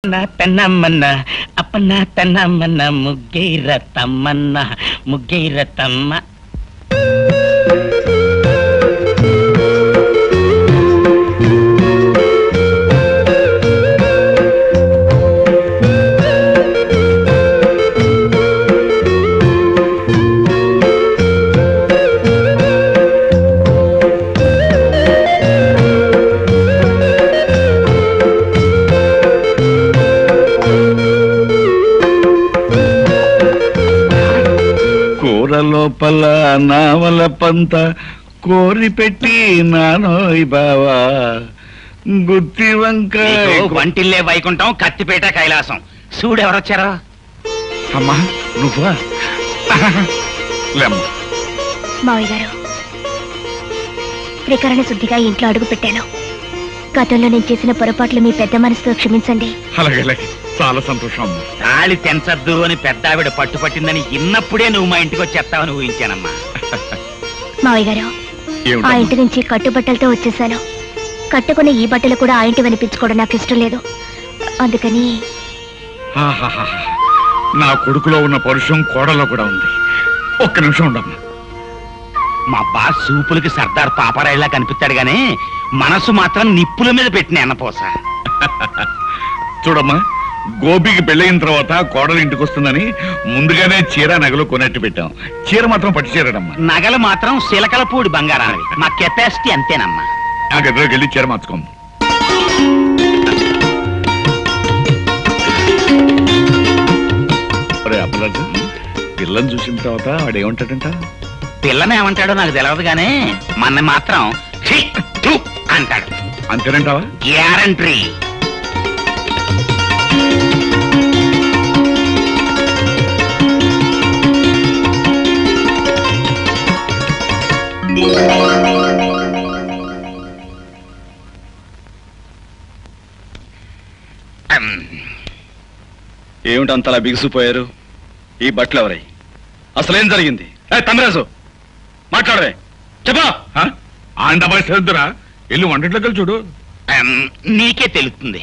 తన్నమ్మన్న అప్పన్న తన్నమ్మన్న ముగ్గైర తమ్మన్న ముగ్గైర తమ్మ లోపల నావల పంత కోరి పెట్టి నానోయ్ బావా గుత్తి వంకాయ వంటిల్లే వైకుంఠం కత్తిపేట కైలాసం చూడు ఎవరొచ్చారో. అమ్మా నువ్వా? మావయ్య గారు, త్రికరణ శుద్ధిగా ఇంట్లో అడుగు పెట్టాను. గతంలో నేను చేసిన పొరపాట్లు మీ పెద్ద మనసుతో క్షమించండి. అలాగే చాలా సంతోషం. తాళి తెంచద్దు అని పెద్ద ఆవిడ పట్టుపట్టిందని ఇన్నప్పుడే నువ్వు మా ఇంటికి వచ్చేస్తావని ఊహించానమ్మా. మావయ్య గారు, ఆ ఇంటి నుంచి కట్టుబట్టలతో వచ్చేసాను. కట్టుకునే ఈ బట్టలు కూడా ఆ ఇంటి వినిపించుకోవడం నాకు ఇష్టం లేదు. అందుకని నా కొడుకులో ఉన్న పరుషం కోడలో కూడా ఉంది. ఒక్క నిమిషం ఉండమ్మా. మా బాస్ సూపులకి సర్దార్ పాపరాయిలా కనిపిస్తాడు గానీ మనసు మాత్రం నిప్పుల మీద పెట్టిన ఎన్నపోస. చూడమ్మా, గోపికి పెళ్ళయిన తర్వాత కోడలు ఇంటికి వస్తుందని ముందుగానే చీర నగలు కొనట్టు పెట్టాం. చీర మాత్రం పట్టు చీరడమ్మా. నగలు మాత్రం శిలకలపూడి బంగారానివి. మా కెపాసిటీ అంతేనమ్మా. ఆ గదిలోకి వెళ్ళి చీర మార్చుకోం. అప్పరాజు, పిల్లని చూసిన తర్వాత వాడేమంటాడంట? పిల్లని ఏమంటాడో నాకు తెలియదు గానీ మన మాత్రం అంటాడు. అంతేనంటావా? గ్యారంటీ. ఏమిటి అంతలా బిగుసిపోయారు? ఈ బట్టలు ఎవరై? అసలేం జరిగింది? తమరాజు మాట్లాడవే, చెప్పా. ఆండబారా ఇల్లు వంటట్లోకి చూడు. నీకే తెలుస్తుంది.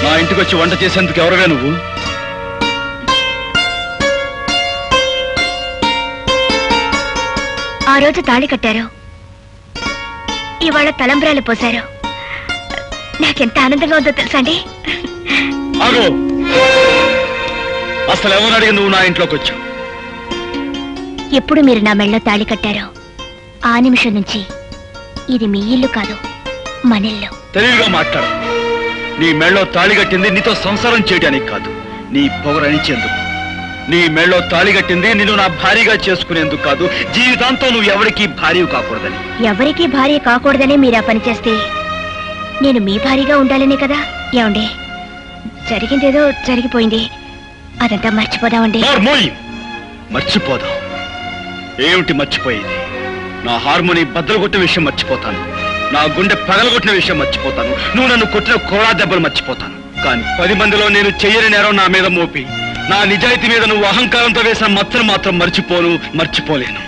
నా ఇంటికి వచ్చి వంట చేసేందుకు ఎవరుగా నువ్వు? ఆ రోజు తాళి కట్టారు, ఇవాళ తలంబ్రాలు పోశారు. నాకెంత ఆనందంగా ఉందో తెలుసా అండి. అసలు ఎవరు అడిగి నువ్వు నా ఇంట్లోకి వచ్చావు? ఎప్పుడు మీరు నా మెళ్ళలో తాళి కట్టారో ఆ నిమిషం నుంచి ఇది మీ ఇల్లు కాదు, మనిల్లు. తెలివిగా మాట్లాడు. నీ మెళ్ళలో తాళి కట్టింది నీతో సంసారం చేయడానికి కాదు, నీ పొగరనిచ్చేందుకు. నీ మెళ్ళలో తాళి కట్టింది నిన్ను నా భార్యగా చేసుకునేందుకు కాదు, జీవితాంతం నువ్వు ఎవరికి భార్య కాకూడదని. ఎవరికి భార్య కాకూడదని మీరు ఆ పని చేస్తే నేను మీ భార్యగా ఉండాలనే కదా. ఏమండి, జరిగిందేదో జరిగిపోయింది, అదంతా మర్చిపోదామండి. మర్చిపోదాం? ఏమిటి మర్చిపోయేది? నా హార్మోని బద్దలు కొట్టిన విషయం మర్చిపోతాను, నా గుండె పగలగొట్టిన విషయం మర్చిపోతాను, నువ్వు నన్ను కొట్టిన కోడా దెబ్బలు మర్చిపోతాను. కానీ 10 మందిలో నేను చెయ్యని నేరం నా మీద మోపి నా నిజాయితీ మీద నువ్వు అహంకారంతో వేసిన మచ్చను మాత్రం మర్చిపోలేను.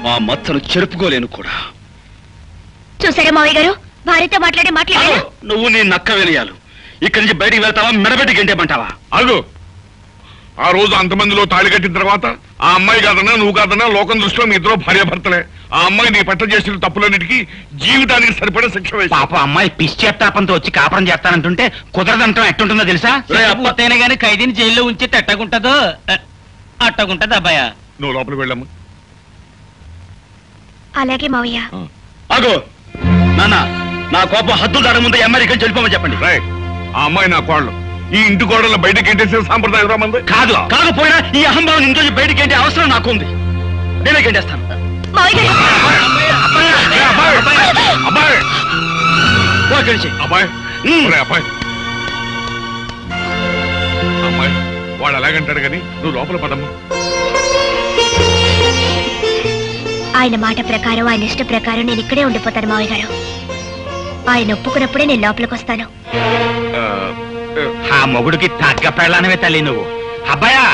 ఆ మచ్చను చెరుపుకోలేను కూడా. చూసారా మావయ్య గారు, భార్యతో మాట్లాడారు. నువ్వు నీ నక్క వినయాలు. ఇక్కడి నుంచి బయటికి వెళ్తావా, మెడబెట్టి గంటేమంటావా? అగు, ఆ రోజు అంతమందిలో తాళి కట్టిన తర్వాత ఆ అమ్మాయి కాదన్నా నువ్వు కాదన్నా లోకం దృష్టిలో మీ ఇద్దరు భార్యాభర్తలే. ఆ అమ్మాయి నీ పట్ల చేసిన తప్పులన్నిటికీ జీవితానికి సరిపడే శిక్ష వేసి. పాప అమ్మాయి పిచ్చేత్తాపంతో వచ్చి కాపురం చేస్తానంటుంటే కుదరదంటాం ఎట్టుంటుందో తెలుసా? పూర్తయినా గానీ ఖైదీని జైల్లో ఉంచితే ఎట్టగుంటదో అట్టగుంటది. అబ్బాయ నువ్వు లోపలికి వెళ్ళమ్మా. అలాగే మావయ్య. అగో నాన్న, నా కోపం హద్దులు దాని ముందు అమెరికన్ వెళ్ళిపోమని చెప్పండి. ఆ అమ్మాయి నా కోడలు. ఈ ఇంటి కోడలు బయటకి గెంటేసే సాంప్రదాయం రామంది కాదు. కాకపోయినా ఈ అహంభావం ఇంట్లో బయటకి గెంటే అవసరం నాకుంది. నేనే గెంటేస్తాను. అమ్మాయి వాడు అలాగంటాడు కానీ నువ్వు లోపల పదమ్మా. ఆయన మాట ప్రకారం, ఆయన ఇష్ట ప్రకారం నేను ఇక్కడే ఉండిపోతాను మావయ్య గారు. ఆయన ఒప్పుకున్నప్పుడే నేను లోపలికి వస్తాను. ఆ మొగుడికి తగ్గ పెళ్ళానవే తల్లి నువ్వు. అబ్బాయా